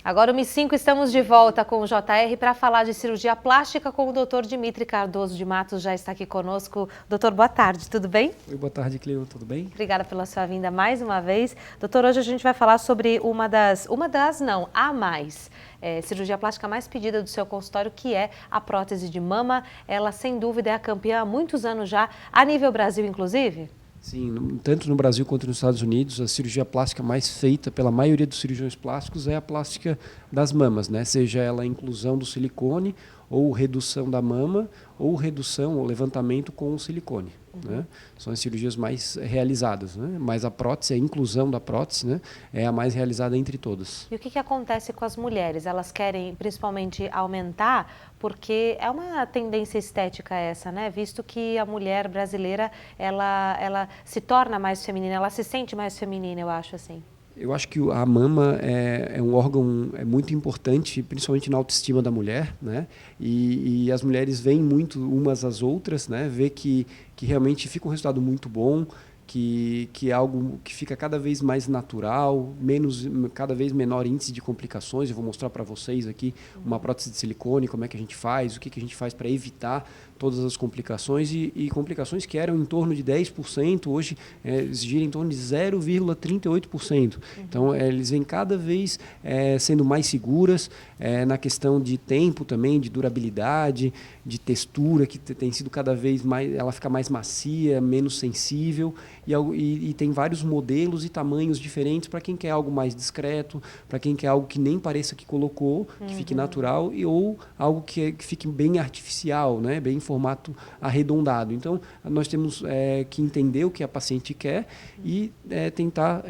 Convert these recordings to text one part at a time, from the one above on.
Agora, 1h05, estamos de volta com o JR para falar de cirurgia plástica com o Dr. Dimitri Cardoso de Matos, já está aqui conosco. Doutor, boa tarde, tudo bem? Oi, boa tarde, Cleo, tudo bem? Obrigada pela sua vinda mais uma vez. Doutor, hoje a gente vai falar sobre a mais, cirurgia plástica mais pedida do seu consultório, que é a prótese de mama. Ela, sem dúvida, é a campeã há muitos anos já, a nível Brasil, inclusive? Sim, tanto no Brasil quanto nos Estados Unidos, a cirurgia plástica mais feita pela maioria dos cirurgiões plásticos é a plástica das mamas, né? Seja ela a inclusão do silicone, ou redução da mama, ou redução ou levantamento com o silicone. Né? São as cirurgias mais realizadas, né? Mas a prótese, a inclusão da prótese, né, é a mais realizada entre todas. E o que acontece com as mulheres? Elas querem principalmente aumentar, porque é uma tendência estética essa, né? Visto que a mulher brasileira, ela se torna mais feminina, ela se sente mais feminina, eu acho assim. Eu acho que a mama é um órgão muito importante, principalmente na autoestima da mulher, né? E as mulheres veem muito umas às outras, né? Vê que realmente fica um resultado muito bom, que é algo que fica cada vez mais natural, cada vez menor índice de complicações. Eu vou mostrar para vocês aqui uma prótese de silicone, como é que a gente faz, o que a gente faz para evitar todas as complicações e complicações que eram em torno de 10%, hoje giram em torno de 0,38%. Então, eles vêm cada vez sendo mais seguras na questão de tempo também, de durabilidade, de textura, que tem sido cada vez mais, ela fica mais macia, menos sensível, e tem vários modelos e tamanhos diferentes para quem quer algo mais discreto, para quem quer algo que nem pareça que colocou, que fique natural, ou algo que fique bem artificial, né? Bem em formato arredondado. Então, nós temos que entender o que a paciente quer e tentar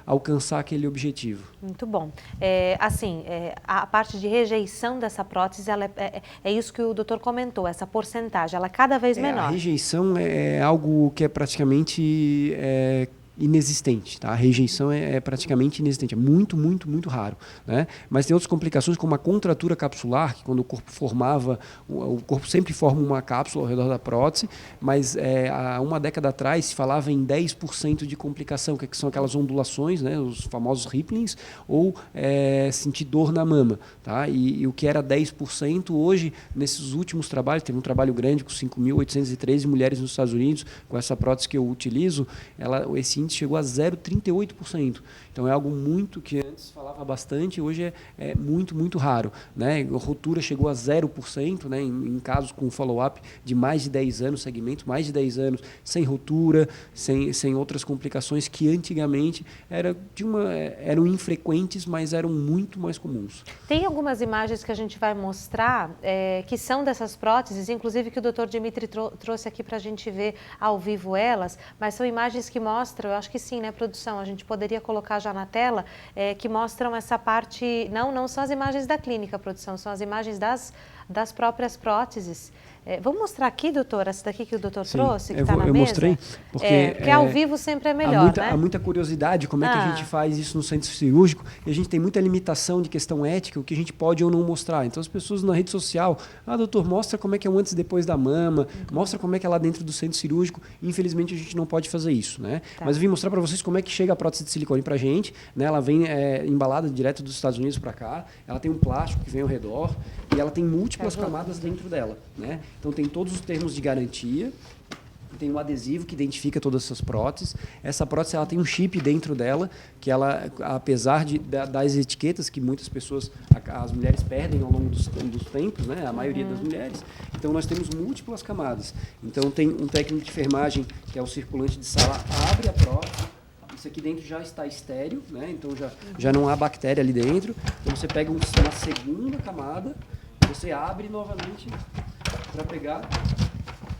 alcançar aquele objetivo. Muito bom. A parte de rejeição dessa prótese, é isso que o doutor comentou, essa porcentagem, ela é cada vez menor. A rejeição é algo que é praticamente inexistente, tá? A rejeição é praticamente inexistente, é muito, muito, muito raro, né? Mas tem outras complicações, como a contratura capsular, que quando o corpo o corpo sempre forma uma cápsula ao redor da prótese, mas há uma década atrás se falava em 10% de complicação, que são aquelas ondulações, né? Os famosos ripplings, ou sentir dor na mama, tá? E o que era 10%, hoje, nesses últimos trabalhos, teve um trabalho grande com 5.813 mulheres nos Estados Unidos, com essa prótese que eu utilizo, esse índice chegou a 0,38%. Então é algo muito que antes falava bastante, hoje é muito, muito raro, né? A rotura chegou a 0%, né? Em casos com follow-up de mais de 10 anos, segmento mais de 10 anos, sem rotura, sem outras complicações que antigamente eram infrequentes, mas eram muito mais comuns. Tem algumas imagens que a gente vai mostrar que são dessas próteses, inclusive que o Dr. Dimitri trouxe aqui para a gente ver ao vivo elas, mas são imagens que mostram, eu acho que sim, né, produção? A gente poderia colocar já na tela, que mostram essa parte, não são as imagens da clínica, produção, são as imagens das próprias próteses. Vamos mostrar aqui, doutor, essa daqui que o doutor trouxe, que está na mesa? Eu mostrei, porque ao vivo sempre é melhor, né? Há muita curiosidade como é que a gente faz isso no centro cirúrgico, e a gente tem muita limitação de questão ética, o que a gente pode ou não mostrar. Então as pessoas na rede social, doutor, mostra como é que é o antes e depois da mama, mostra como é que é lá dentro do centro cirúrgico. Infelizmente a gente não pode fazer isso, né? Tá. Mas eu vim mostrar para vocês como é que chega a prótese de silicone para a gente, né? Ela vem embalada direto dos Estados Unidos para cá, ela tem um plástico que vem ao redor, e ela tem múltiplas camadas dentro dela, né? Então tem todos os termos de garantia, tem um adesivo que identifica todas essas próteses. Essa prótese ela tem um chip dentro dela, que ela, apesar das etiquetas que muitas pessoas, as mulheres perdem ao longo dos tempos, né? A maioria das mulheres. Então nós temos múltiplas camadas. Então tem um técnico de enfermagem, que é o circulante de sala, abre a prótese. Isso aqui dentro já está estéril, né? Então já não há bactéria ali dentro. Então você pega uma segunda camada, você abre novamente para pegar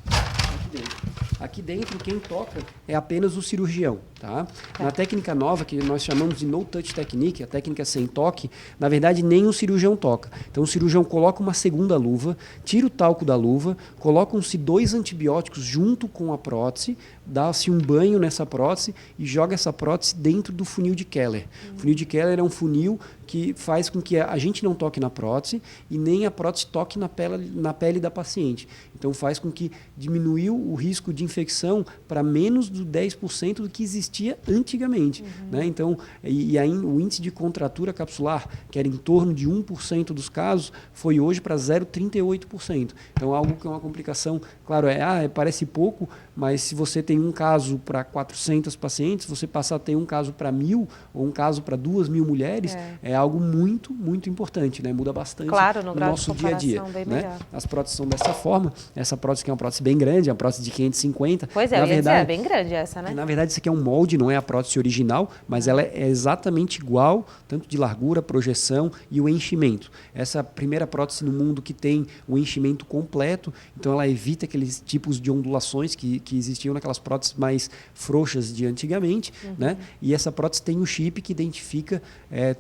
aqui dentro. Aqui dentro, quem toca é apenas o cirurgião, tá? Na técnica nova, que nós chamamos de no-touch technique, a técnica sem toque, na verdade, nem o cirurgião toca. Então, o cirurgião coloca uma segunda luva, tira o talco da luva, colocam-se 2 antibióticos junto com a prótese, dá-se um banho nessa prótese e joga essa prótese dentro do funil de Keller. O funil de Keller é um funil que faz com que a gente não toque na prótese e nem a prótese toque na pele da paciente. Então faz com que diminuiu o risco de infecção para menos do 10% do que existia antigamente. Né? Então, aí, o índice de contratura capsular, que era em torno de 1% dos casos, foi hoje para 0,38%. Então algo que é uma complicação, claro, parece pouco, mas se você tem um caso para 400 pacientes, você passar a ter um caso para 1.000 ou um caso para 2.000 mulheres, é algo muito, muito importante, né? Muda bastante no nosso dia a dia. Né? As próteses são dessa forma. Essa prótese que é uma prótese bem grande, é uma prótese de 550. Pois é, é bem grande essa, né? Na verdade, isso aqui é um molde, não é a prótese original, mas ela é exatamente igual, tanto de largura, projeção e o enchimento. Essa é a primeira prótese no mundo que tem o enchimento completo, então ela evita aqueles tipos de ondulações que existiam naquelas próteses mais frouxas de antigamente, né? E essa prótese tem o chip que identifica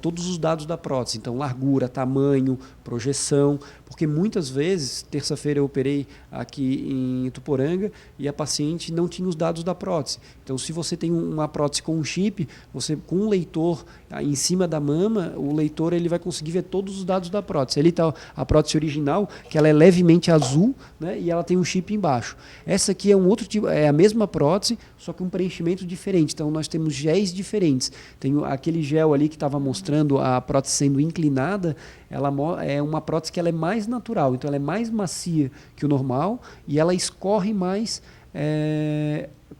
todos os dados da prótese, então largura, tamanho, projeção, porque muitas vezes, terça-feira eu operei aqui em Ituporanga e a paciente não tinha os dados da prótese. Então, se você tem uma prótese com um chip, você com um leitor em cima da mama, o leitor ele vai conseguir ver todos os dados da prótese. Ali está a prótese original, que ela é levemente azul, né, e ela tem um chip embaixo. Essa aqui é um outro tipo, é a mesma prótese, só que um preenchimento diferente. Então, nós temos géis diferentes. Tem aquele gel ali que estava mostrando a prótese sendo inclinada, ela é uma prótese que ela é mais natural, então ela é mais macia que o normal e ela escorre mais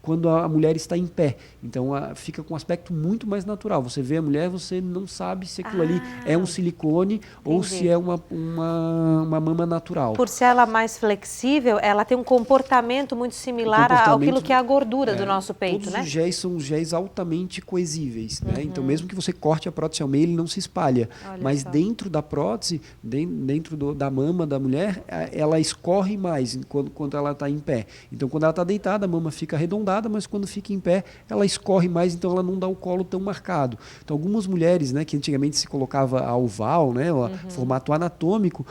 quando a mulher está em pé. Então fica com um aspecto muito mais natural. Você vê a mulher, você não sabe se aquilo ali é um silicone ou se é uma mama natural. Por ser ela mais flexível, ela tem um comportamento muito similar àquilo que é a gordura do nosso peito, todos né? Os géis são géis altamente coesíveis, né? Então, mesmo que você corte a prótese ao meio, ele não se espalha. Mas dentro da prótese, dentro da mama da mulher, ela escorre mais quando ela está em pé. Então, quando ela está deitada, a mama fica arredondada, mas quando fica em pé, ela escorre mais, então ela não dá o colo tão marcado. Então, algumas mulheres, né, que antigamente se colocava a oval, né, formato anatômico,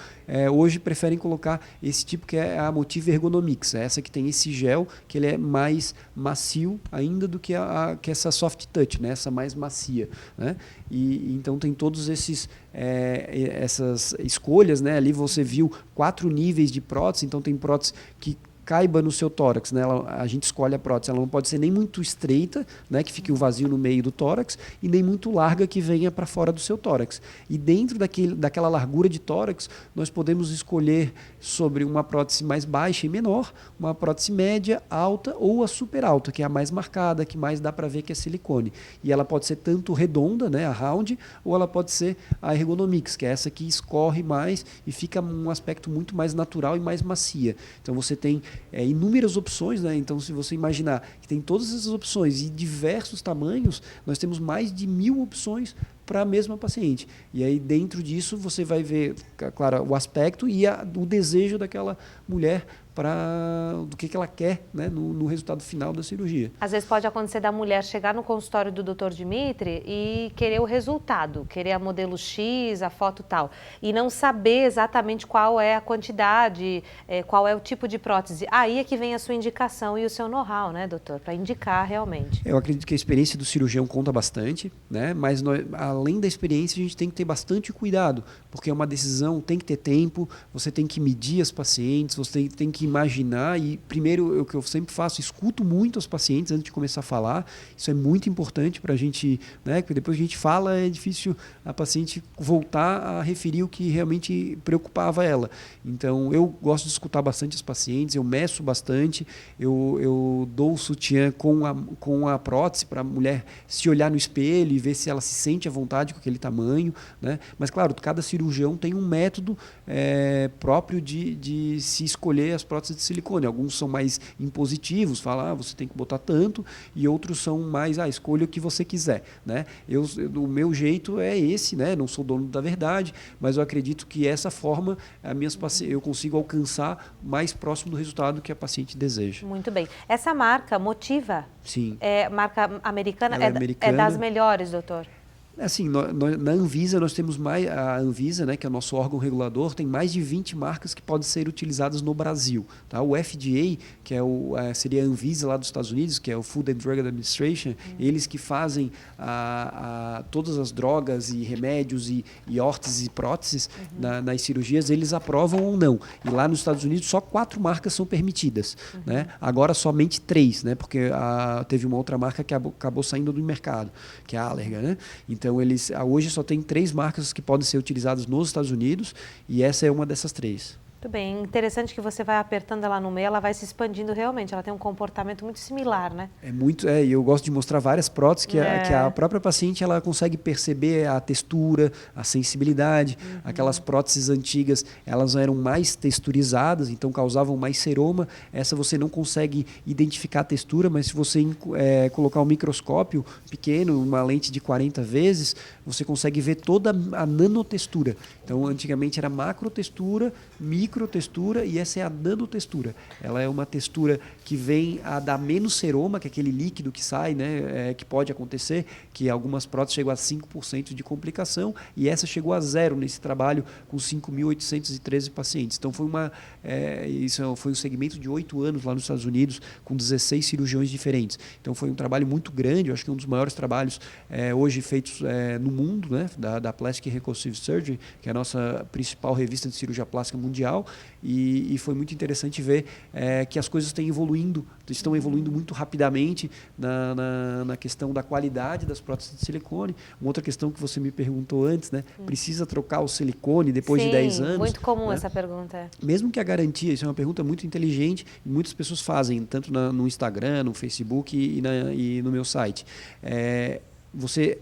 hoje preferem colocar esse tipo que é a Motiva Ergonomics, essa que tem esse gel, que ele é mais macio ainda do que essa soft touch, né, essa mais macia, né? E então tem todos essas escolhas, né? Ali você viu 4 níveis de prótese, então tem prótese que caiba no seu tórax, né? A gente escolhe a prótese, ela não pode ser nem muito estreita, né, que fique um vazio no meio do tórax, e nem muito larga que venha para fora do seu tórax. E dentro daquela largura de tórax, nós podemos escolher sobre uma prótese mais baixa e menor, uma prótese média, alta ou a super alta, que é a mais marcada, que mais dá para ver que é silicone. E ela pode ser tanto redonda, né, a round, ou ela pode ser a Ergonomics, que é essa que escorre mais e fica um aspecto muito mais natural e mais macia. Então você tem inúmeras opções, né? Então, se você imaginar que tem todas essas opções e diversos tamanhos, nós temos mais de 1.000 opções para a mesma paciente. E aí, dentro disso, você vai ver, claro, o aspecto e o desejo daquela mulher do que ela quer, né, no resultado final da cirurgia. Às vezes pode acontecer da mulher chegar no consultório do Dr. Dimitri e querer o resultado, querer a modelo X, a foto tal, e não saber exatamente qual é a quantidade, qual é o tipo de prótese. Aí é que vem a sua indicação e o seu know-how, né, doutor, para indicar realmente. Eu acredito que a experiência do cirurgião conta bastante, né, mas além da experiência a gente tem que ter bastante cuidado, porque é uma decisão, tem que ter tempo, você tem que medir as pacientes, você tem que imaginar, e primeiro o que eu sempre faço, escuto muito os pacientes antes de começar a falar, isso é muito importante para a gente, né, porque depois a gente fala, é difícil a paciente voltar a referir o que realmente preocupava ela. Então eu gosto de escutar bastante os pacientes, eu meço bastante, eu dou o sutiã com a prótese para a mulher se olhar no espelho e ver se ela se sente à vontade com aquele tamanho, né? Mas claro, cada cirurgião tem um método próprio de se escolher as próteses de silicone. Alguns são mais impositivos, falam, você tem que botar tanto, e outros são mais, escolha o que você quiser, né? O meu jeito é esse, né? Não sou dono da verdade, mas eu acredito que essa forma eu consigo alcançar mais próximo do resultado que a paciente deseja. Muito bem. Essa marca Motiva, sim, marca americana, americana, é das melhores, doutor? Assim, na Anvisa nós temos mais, a Anvisa, né, que é o nosso órgão regulador, tem mais de 20 marcas que podem ser utilizadas no Brasil. Tá? O FDA, que é seria a Anvisa lá dos Estados Unidos, que é o Food and Drug Administration, eles que fazem todas as drogas e remédios e órteses e próteses nas cirurgias, eles aprovam ou não. E lá nos Estados Unidos só 4 marcas são permitidas. Né? Agora somente 3, né, porque teve uma outra marca que acabou saindo do mercado, que é a Allergan, né? Então, hoje só tem 3 marcas que podem ser utilizadas nos Estados Unidos e essa é uma dessas 3. Muito bem, interessante que você vai apertando ela no meio, ela vai se expandindo realmente, ela tem um comportamento muito similar, né? E eu gosto de mostrar várias próteses que a própria paciente ela consegue perceber a textura, a sensibilidade. Aquelas próteses antigas, elas eram mais texturizadas, então causavam mais seroma. Essa você não consegue identificar a textura, mas se você colocar um microscópio pequeno, uma lente de 40 vezes, você consegue ver toda a nanotextura. Então, antigamente era macrotextura, microtextura e essa é a nanotextura. Ela é uma textura que vem a dar menos seroma, que é aquele líquido que sai, né, que pode acontecer, que algumas próteses chegam a 5% de complicação e essa chegou a 0 nesse trabalho com 5.813 pacientes. Então isso foi um segmento de 8 anos lá nos Estados Unidos com 16 cirurgiões diferentes. Então foi um trabalho muito grande, eu acho que é um dos maiores trabalhos hoje feitos no mundo, né, da Plastic Reconstructive Surgery, que é a nossa principal revista de cirurgia plástica mundial e foi muito interessante ver que as coisas estão evoluindo muito rapidamente na questão da qualidade das próteses de silicone. Uma outra questão que você me perguntou antes, né? Precisa trocar o silicone depois de 10 anos? Muito comum, né? Essa pergunta. Mesmo que a garantia, isso é uma pergunta muito inteligente e muitas pessoas fazem, tanto no Instagram, no Facebook e no meu site. Você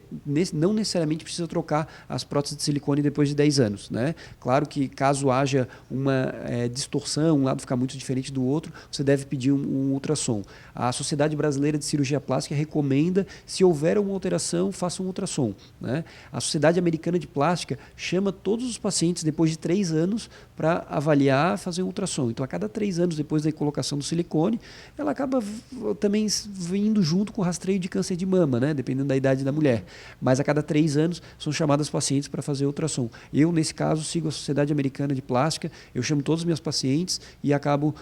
não necessariamente precisa trocar as próteses de silicone depois de 10 anos. Né? Claro que caso haja uma distorção, um lado ficar muito diferente do outro, você deve pedir um ultrassom. A Sociedade Brasileira de Cirurgia Plástica recomenda, se houver uma alteração, faça um ultrassom. Né? A Sociedade Americana de Plástica chama todos os pacientes depois de 3 anos para avaliar, fazer um ultrassom. Então, a cada 3 anos depois da colocação do silicone, ela acaba também vindo junto com o rastreio de câncer de mama, né? Dependendo da idade da mulher. Mas a cada 3 anos são chamadas pacientes para fazer ultrassom. Eu, nesse caso, sigo a Sociedade Americana de Plástica, eu chamo todos os meus pacientes e acabo,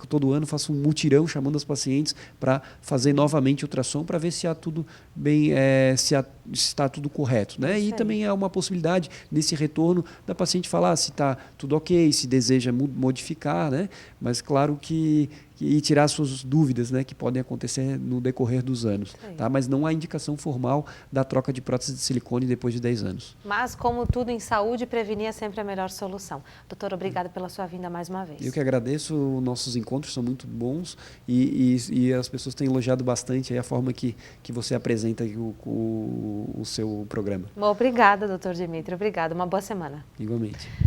todo ano, faço um mutirão chamando as pacientes para fazer novamente ultrassom para ver se há tudo bem, se está tudo correto. Né? E também há uma possibilidade, nesse retorno, da paciente falar se está tudo ok, se deseja modificar, né? Mas claro que e tirar suas dúvidas, né, que podem acontecer no decorrer dos anos. Tá? Mas não há indicação formal da troca de prótese de silicone depois de 10 anos. Mas, como tudo em saúde, prevenir é sempre a melhor solução. Doutor, obrigado pela sua vinda mais uma vez. Eu que agradeço, nossos encontros são muito bons e as pessoas têm elogiado bastante a forma que você apresenta o seu programa. Obrigada, doutor Dimitri. Obrigada. Uma boa semana. Igualmente.